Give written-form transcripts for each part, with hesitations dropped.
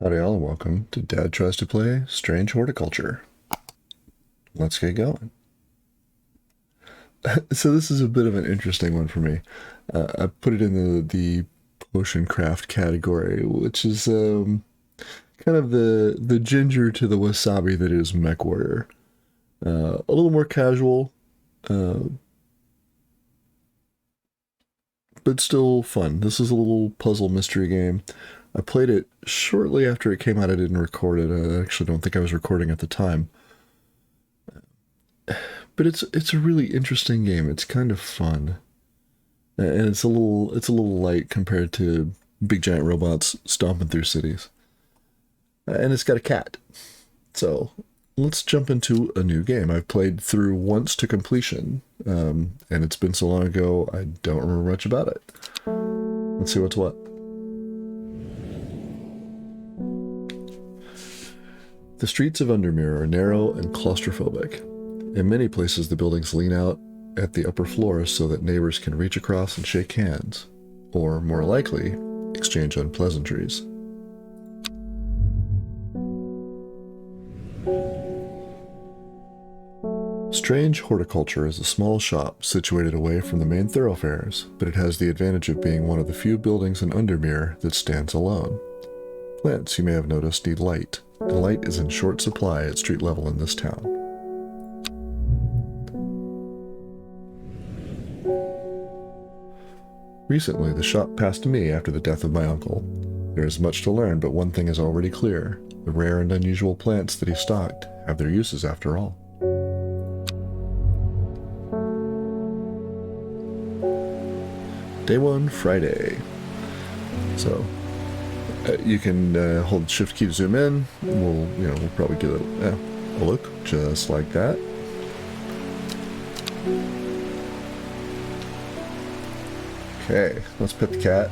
Howdy all and welcome to Dad Tries to Play Strange Horticulture. Let's get going. So this is a bit of an interesting one for me. I put it in the potion craft category, which is kind of the ginger to the wasabi that is Mech Warrior. A little more casual, uh, but still fun. This is a little puzzle mystery game. I played it shortly after it came out. I didn't record it. I actually don't think I was recording at the time. But it's a really interesting game. It's kind of fun. And it's a little light compared to big giant robots stomping through cities. And it's got a cat. So let's jump into a new game. I've played through once to completion. And it's been so long ago I don't remember much about it. Let's see what's what. The streets of Undermere are narrow and claustrophobic. In many places, the buildings lean out at the upper floors so that neighbors can reach across and shake hands, or, more likely, exchange unpleasantries. Strange Horticulture is a small shop situated away from the main thoroughfares, but it has the advantage of being one of the few buildings in Undermere that stands alone. Plants, you may have noticed, need light, and light is in short supply at street level in this town. Recently, the shop passed to me after the death of my uncle. There is much to learn, but one thing is already clear. The rare and unusual plants that he stocked have their uses after all. Day 1, Friday. So, you can hold Shift key to zoom in. We'll probably get a look just like that. Okay, let's pet the cat.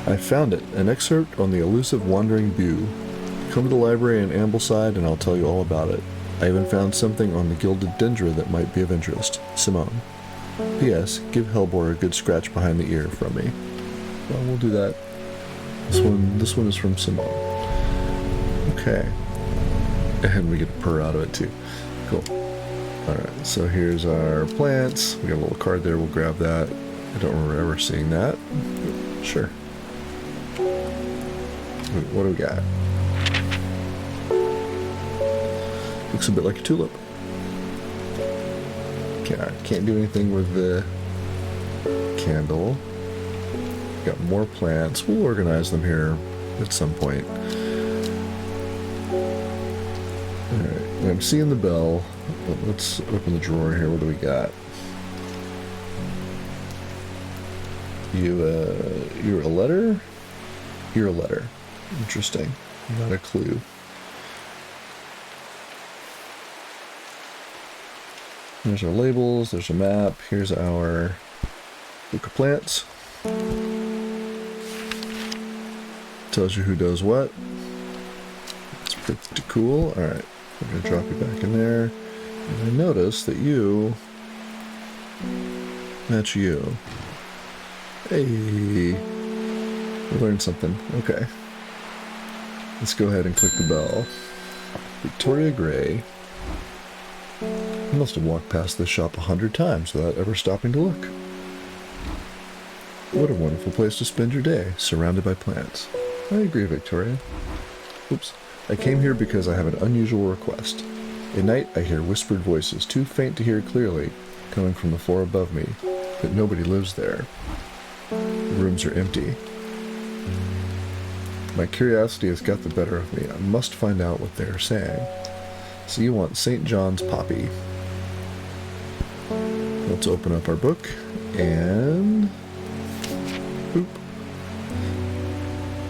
I found it, an excerpt on the elusive wandering bew. Come to the library in Ambleside and I'll tell you all about it. I even found something on the gilded dendra that might be of interest. Simone. P.S. Give Hellbore a good scratch behind the ear from me. Well, we'll do that. This one is from Simone. Okay. And we get a purr out of it too. Cool. Alright, so here's our plants. We got a little card there, we'll grab that. I don't remember ever seeing that. Sure. What do we got? Looks a bit like a tulip. Okay, can't do anything with the candle. Got more plants. We'll organize them here at some point. Alright, I'm seeing the bell. Let's open the drawer here. What do we got? You're a letter? You're a letter. Interesting. Not a clue. There's our labels. There's a map. Here's our book of plants. Tells you who does what. It's pretty cool. Alright. I'm going to drop you back in there. And I notice that you match you. Hey, we learned something. Okay. Let's go ahead and click the bell. Victoria Gray. I must have walked past this shop 100 times without ever stopping to look. What a wonderful place to spend your day, surrounded by plants. I agree, Victoria. Oops. I came here because I have an unusual request. At night, I hear whispered voices, too faint to hear clearly, coming from the floor above me, but nobody lives there. The rooms are empty. My curiosity has got the better of me. I must find out what they are saying. So you want St. John's poppy. Let's open up our book, and... boop.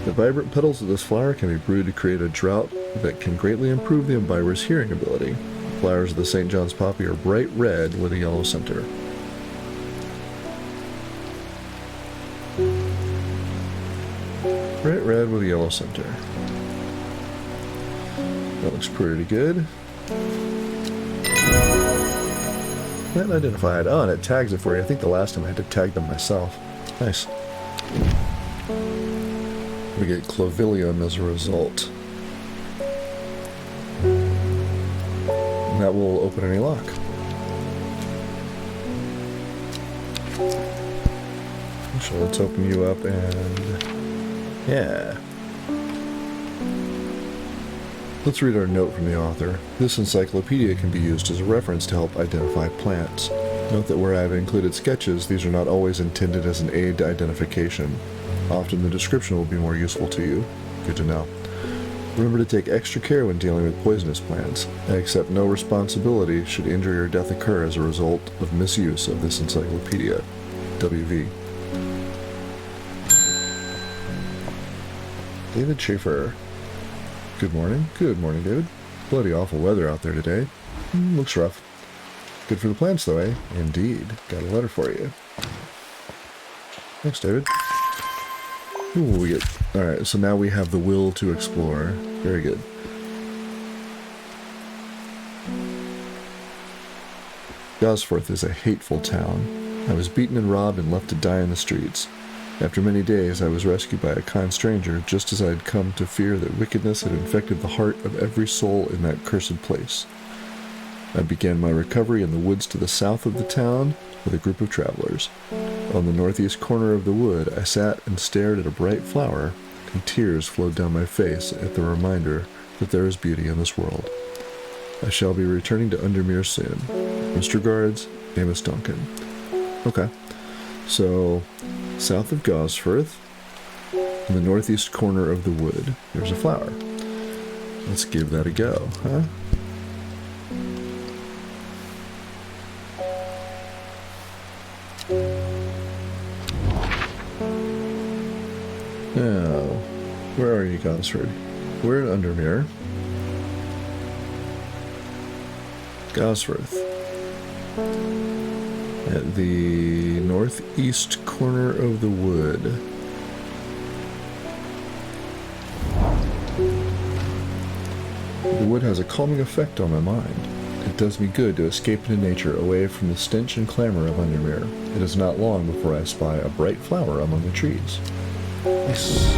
The vibrant petals of this flower can be brewed to create a draught that can greatly improve the imbiber's hearing ability. The flowers of the St. John's poppy are bright red with a yellow center. Bright red with a yellow center. That looks pretty good. Plant identified. Oh, and it tags it for you. I think the last time I had to tag them myself. Nice. We get clovilium as a result. And that will open any lock. So let's open you up and... yeah. Let's read our note from the author. This encyclopedia can be used as a reference to help identify plants. Note that where I have included sketches, these are not always intended as an aid to identification. Often the description will be more useful to you. Good to know. Remember to take extra care when dealing with poisonous plants. I accept no responsibility should injury or death occur as a result of misuse of this encyclopedia. W.V. David Schaefer. Good morning. Good morning, David. Bloody awful weather out there today. Looks rough. Good for the plants, though, eh? Indeed. Got a letter for you. Thanks, David. Ooh, we get... alright, so now we have the will to explore. Very good. Gosforth is a hateful town. I was beaten and robbed and left to die in the streets. After many days, I was rescued by a kind stranger, just as I had come to fear that wickedness had infected the heart of every soul in that cursed place. I began my recovery in the woods to the south of the town with a group of travelers. On the northeast corner of the wood, I sat and stared at a bright flower, and tears flowed down my face at the reminder that there is beauty in this world. I shall be returning to Undermere soon. Most regards, Amos Duncan. Okay, so... south of Gosforth, in the northeast corner of the wood, there's a flower. Let's give that a go, huh? Now, where are you, Gosford? We're in Undermere. Gosforth. At the northeast corner of the wood. The wood has a calming effect on my mind. It does me good to escape into nature, away from the stench and clamor of Undermere. It is not long before I spy a bright flower among the trees. Nice.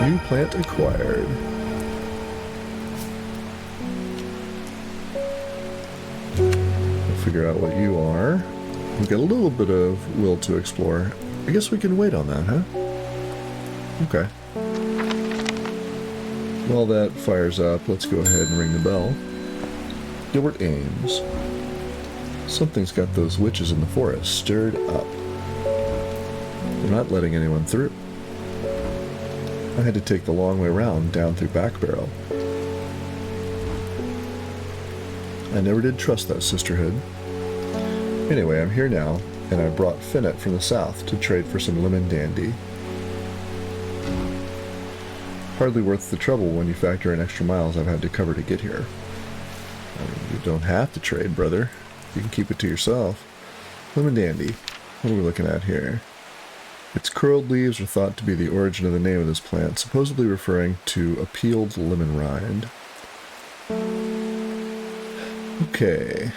New plant acquired. Figure out what you are. We've got a little bit of will to explore. I guess we can wait on that, huh? Okay. While that fires up, let's go ahead and ring the bell. Gilbert Ames. Something's got those witches in the forest stirred up. They're not letting anyone through. I had to take the long way round down through Back Barrel. I never did trust that sisterhood. Anyway, I'm here now, and I brought Finnet from the south to trade for some lemon dandy. Hardly worth the trouble when you factor in extra miles I've had to cover to get here. I mean, you don't have to trade, brother. You can keep it to yourself. Lemon dandy. What are we looking at here? Its curled leaves are thought to be the origin of the name of this plant, supposedly referring to a peeled lemon rind. Okay.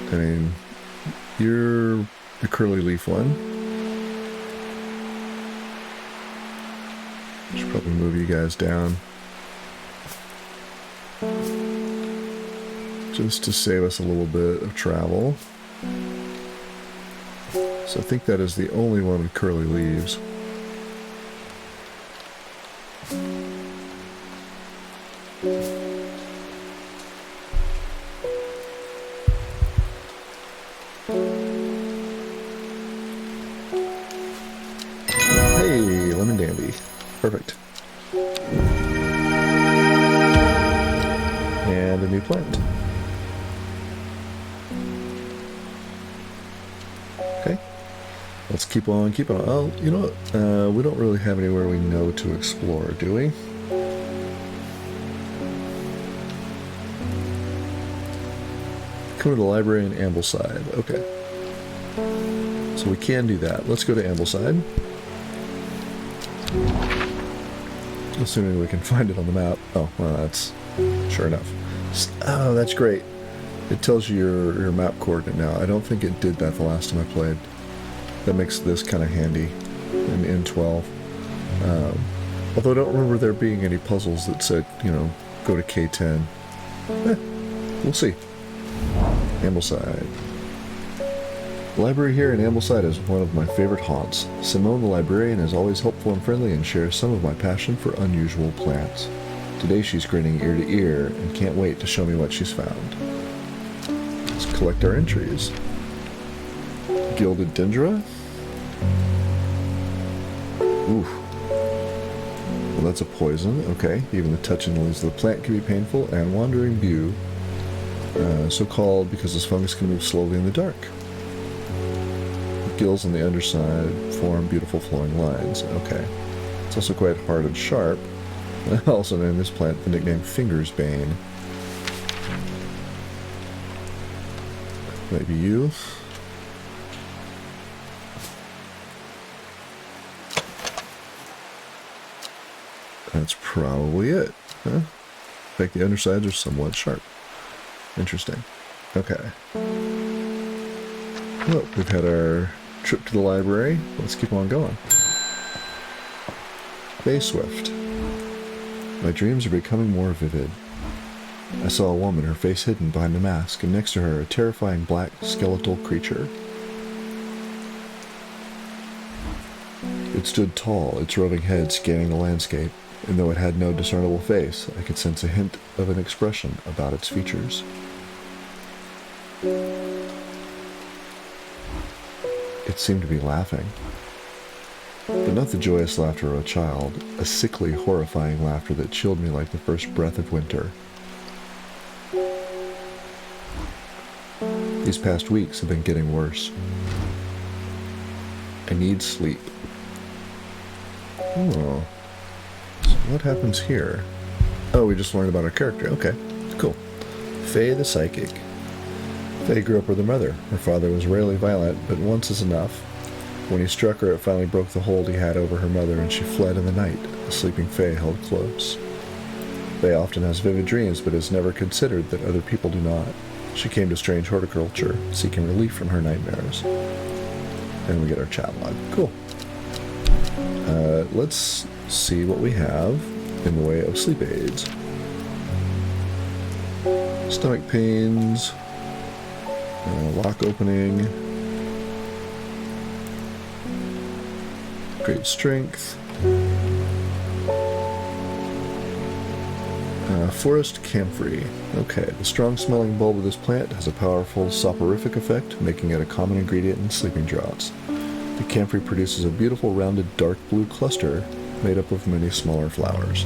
I mean, you're the curly leaf one. Should probably move you guys down. Just to save us a little bit of travel. So I think that is the only one with curly leaves. Hey, lemon dandy. Perfect. And a new plant. Okay. Let's keep on keeping on. Oh, you know what? We don't really have anywhere we know to explore, do we? Come to the library in Ambleside. Okay. So we can do that. Let's go to Ambleside. Assuming we can find it on the map. Oh, well, that's sure enough. Oh, that's great. It tells you your map coordinate now. I don't think it did that the last time I played. That makes this kind of handy in N12. Although I don't remember there being any puzzles that said, you know, go to K10. We'll see. Ambleside. The library here in Ambleside is one of my favorite haunts. Simone the librarian is always helpful and friendly and shares some of my passion for unusual plants. Today she's grinning ear to ear and can't wait to show me what she's found. Let's collect our entries. Gilded dendra? Oof. Well, that's a poison. Okay. Even the touch and leaves of the plant can be painful. And wandering bew. So called because this fungus can move slowly in the dark. The gills on the underside form beautiful flowing lines. Okay. It's also quite hard and sharp. I also named this plant the nickname Fingersbane. Maybe you? That's probably it, huh? In fact, the undersides are somewhat sharp. Interesting. Okay. Well, we've had our trip to the library. Let's keep on going. Bay Swift. My dreams are becoming more vivid. I saw a woman, her face hidden behind a mask, and next to her a terrifying black skeletal creature. It stood tall, its roving head scanning the landscape, and though it had no discernible face, I could sense a hint of an expression about its features. It seemed to be laughing. But not the joyous laughter of a child, a sickly, horrifying laughter that chilled me like the first breath of winter. These past weeks have been getting worse. I need sleep. Oh. So what happens here? Oh, we just learned about our character. Okay, cool. Faye the Psychic. Faye grew up with her mother. Her father was rarely violent, but once is enough. When he struck her, it finally broke the hold he had over her mother, and she fled in the night, the sleeping Faye held close. Faye often has vivid dreams, but has never considered that other people do not. She came to strange horticulture, seeking relief from her nightmares. And we get our chat log. Cool. Let's see what we have in the way of sleep aids. Stomach pains, lock opening, great strength, forest camphor. Okay, the strong smelling bulb of this plant has a powerful soporific effect, making it a common ingredient in sleeping draughts. The camphor produces a beautiful rounded dark blue cluster made up of many smaller flowers.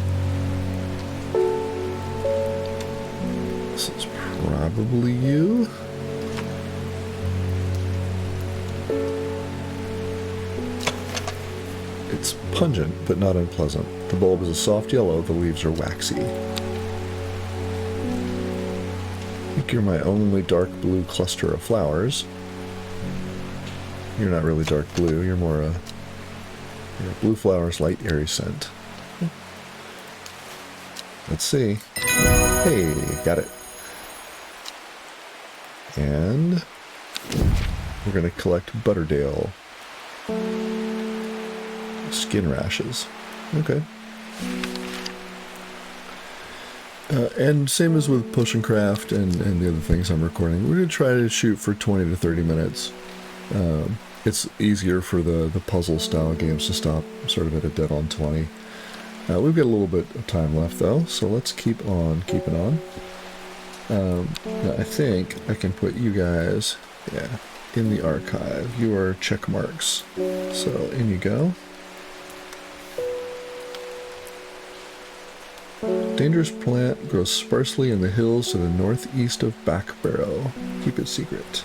This is probably you. It's pungent, but not unpleasant. The bulb is a soft yellow, the leaves are waxy. I think you're my only dark blue cluster of flowers. You're not really dark blue, you're more a blue flowers, light airy scent. Let's see. Hey, got it. And we're going to collect Butterdale. Skin rashes. Okay. And same as with Potion Craft and the other things I'm recording, we're going to try to shoot for 20 to 30 minutes. It's easier for the puzzle style games to stop sort of at a dead on 20. We've got a little bit of time left though, so let's keep on keeping on. Now I think I can put you guys, in the archive. You are check marks. So in you go. Dangerous plant grows sparsely in the hills to the northeast of Backbarrow. Keep it secret.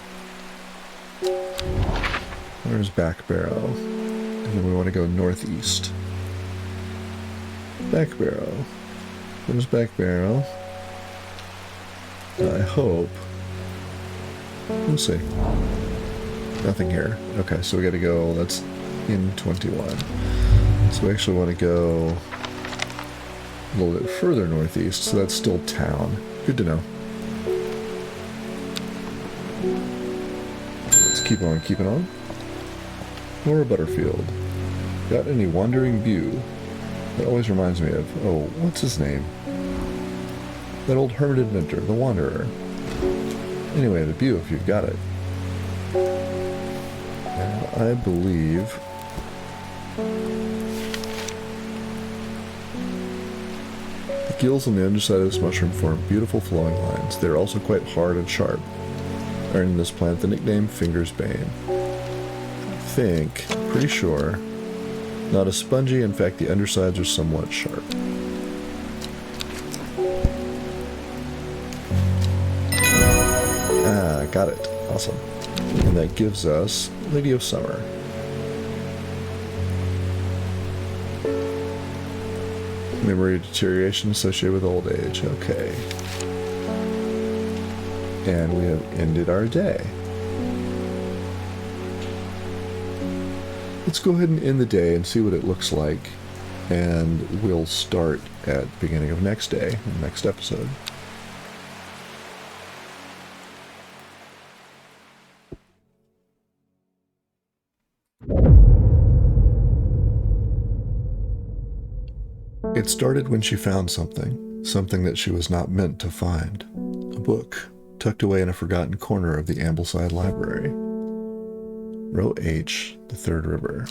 There's Backbarrow. And then we want to go northeast. Backbarrow. There's Backbarrow. I hope. We'll see. Nothing here. Okay, so we gotta go, that's in 21. So we actually want to go a little bit further northeast, so that's still town. Good to know. Let's keep on keeping on. Laura Butterfield. Got any wandering bew? That always reminds me of, oh, what's his name? That old hermit inventor, the Wanderer. Anyway, the bew, if you've got it. Now, I believe... the gills on the underside of this mushroom form beautiful flowing lines. They're also quite hard and sharp, earning this plant the nickname Finger's Bane. Pretty sure, not as spongy, in fact the undersides are somewhat sharp. Ah, got it. Awesome. And that gives us Lady of Summer. Memory deterioration associated with old age. Okay. And we have ended our day. Let's go ahead and end the day and see what it looks like, and we'll start at the beginning of next day, next episode. It started when she found something that she was not meant to find. A book, tucked away in a forgotten corner of the Ambleside Library. Row H, the Third River.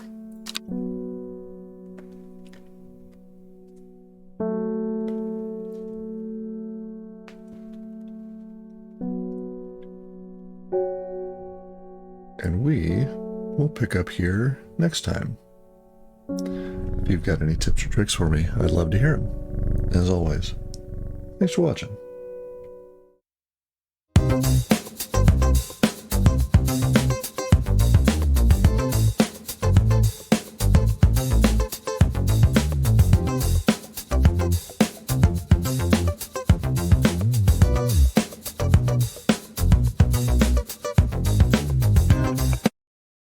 And we will pick up here next time. If you've got any tips or tricks for me, I'd love to hear them. As always, thanks for watching.